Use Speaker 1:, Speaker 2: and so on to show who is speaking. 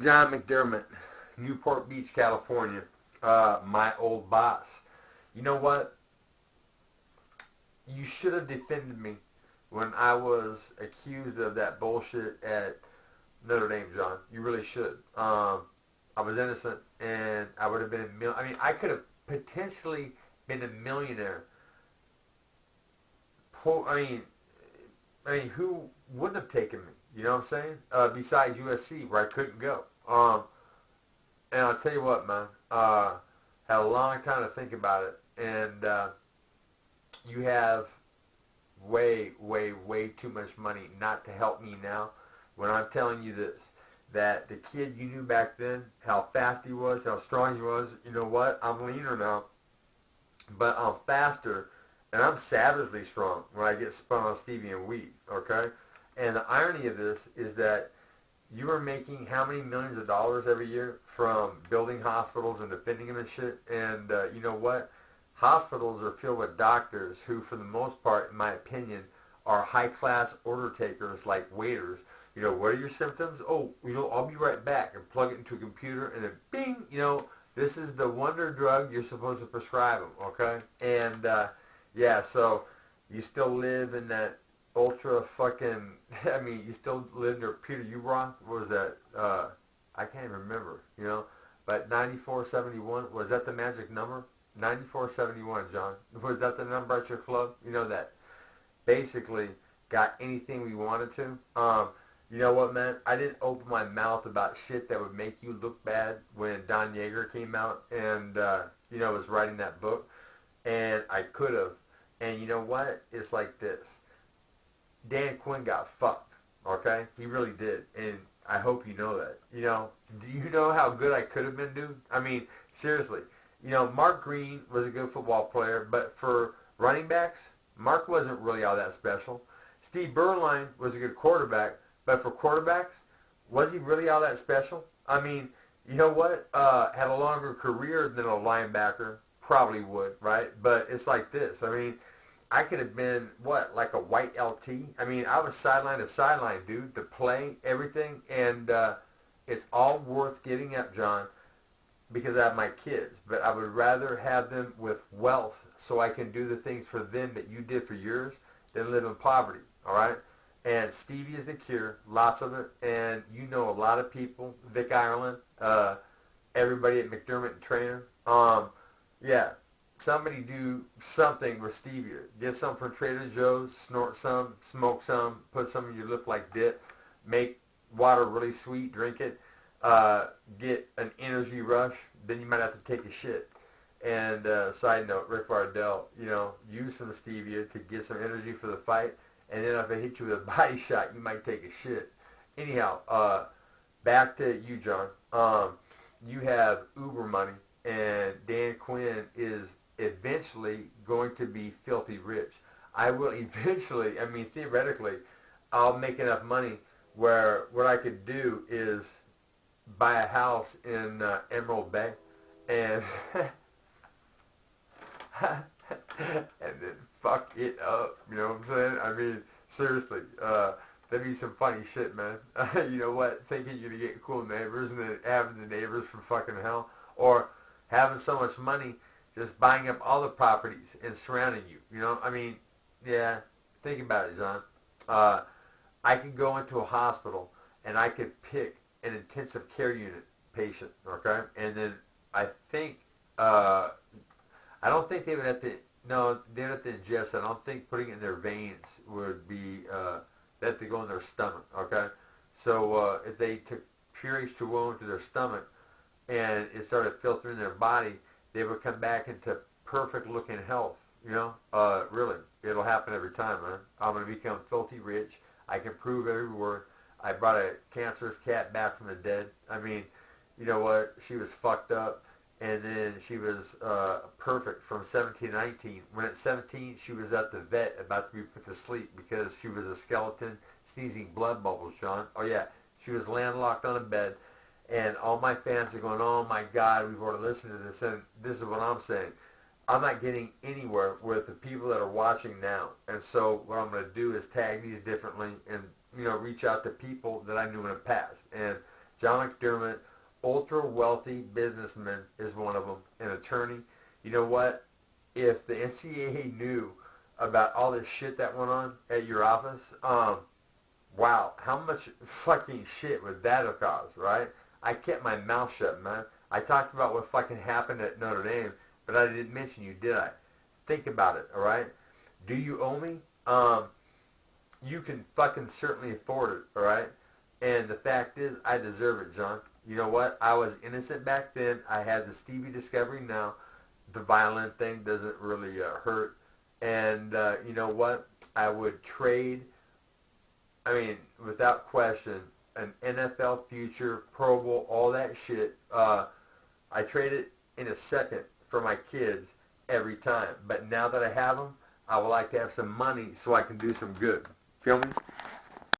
Speaker 1: John McDermott, Newport Beach, California. My old boss. You know what? You should have defended me when I was accused of that bullshit at Notre Dame, John. You really should. I was innocent, and I would have been I mean, I could have potentially been a millionaire. I mean, who wouldn't have taken me? You know what I'm saying? Besides USC, where I couldn't go. And I'll tell you what, man. Had a long time to think about it, and you have way, way, way too much money not to help me now. When I'm telling you this, that the kid you knew back then, how fast he was, how strong he was, you know what? I'm leaner now, but I'm faster, and I'm savagely strong when I get spun on stevia and weed, okay? And the irony of this is that you are making how many millions of dollars every year from building hospitals and defending them and shit, and you know what? Hospitals are filled with doctors who, for the most part, in my opinion, are high-class order takers like waiters. You know, what are your symptoms? Oh, you know, I'll be right back, and plug it into a computer, and then bing, you know, this is the wonder drug you're supposed to prescribe them, okay? And, yeah, so you still live in that ultra fucking, I mean, you still live near Peter Uroth? What was that? I can't even remember, you know? But 9471, was that the magic number? 9471, John. Was that the number at your club? You know, that basically got anything we wanted to. You know what, man? I didn't open my mouth about shit that would make you look bad when Don Yeager came out and, you know, was writing that book. And I could have. And you know what? It's like this. Dan Quinn got fucked, okay? He really did. And I hope you know that. You know, do you know how good I could have been, dude? I mean, seriously. You know, Mark Green was a good football player, but for running backs, Mark wasn't really all that special. Steve Berline was a good quarterback, but for quarterbacks, was he really all that special? I mean, you know what? Had a longer career than a linebacker, probably would, right? But it's like this. I mean, I could have been, what, like a white LT? I mean, I was sideline to sideline, dude, to play, everything, and it's all worth giving up, John, because I have my kids, but I would rather have them with wealth so I can do the things for them that you did for yours than live in poverty, all right? And stevia is the cure, lots of it, and you know a lot of people, Vic Ireland, everybody at McDermott and Traynor. Yeah, somebody do something with stevia. Get some from Trader Joe's, snort some, smoke some, put some in your lip like dip, make water really sweet, drink it, get an energy rush, then you might have to take a shit. And side note, Rick Vardell, you know, use some stevia to get some energy for the fight, and then if I hit you with a body shot, you might take a shit. Anyhow, back to you, John. You have Uber money, and Dan Quinn is eventually going to be filthy rich. I will eventually, I mean, theoretically, I'll make enough money where what I could do is buy a house in Emerald Bay and and then fuck it up. You know what I'm saying? I mean, seriously, that'd be some funny shit, man. You know what? Thinking you're gonna get cool neighbors and then having the neighbors from fucking hell, or having so much money just buying up all the properties and surrounding you. You know? I mean, yeah. Think about it, John. I could go into a hospital and I could pick an intensive care unit patient, okay? And then I think, I don't think they would have to, no, they'd have to ingest. I don't think putting it in their veins would be, they have to go in their stomach, okay? So if they took pure H2O into their stomach and it started filtering their body, they would come back into perfect looking health, you know? Really, it'll happen every time, man. I'm going to become filthy rich. I can prove every word. I brought a cancerous cat back from the dead. I mean, you know what? She was fucked up, and then she was perfect from 17 to 19. When at 17, she was at the vet about to be put to sleep because she was a skeleton sneezing blood bubbles, John. Oh, yeah. She was landlocked on a bed, and all my fans are going, oh, my God, we've already listened to this, and this is what I'm saying. I'm not getting anywhere with the people that are watching now. And so what I'm going to do is tag these differently and, you know, reach out to people that I knew in the past. And John McDermott, ultra wealthy businessman, is one of them, an attorney. You know what? If the NCAA knew about all this shit that went on at your office, wow, how much fucking shit would that have caused, right? I kept my mouth shut, man. I talked about what fucking happened at Notre Dame, but I didn't mention you, did I? Think about it, all right? Do you owe me? You can fucking certainly afford it, all right? And the fact is, I deserve it, John. You know what? I was innocent back then. I had the Stevie discovery now. The violin thing doesn't really hurt. And you know what? I would trade, I mean, without question, an NFL future, Pro Bowl, all that shit. I trade it in a second for my kids every time. But now that I have them, I would like to have some money so I can do some good. Feel me?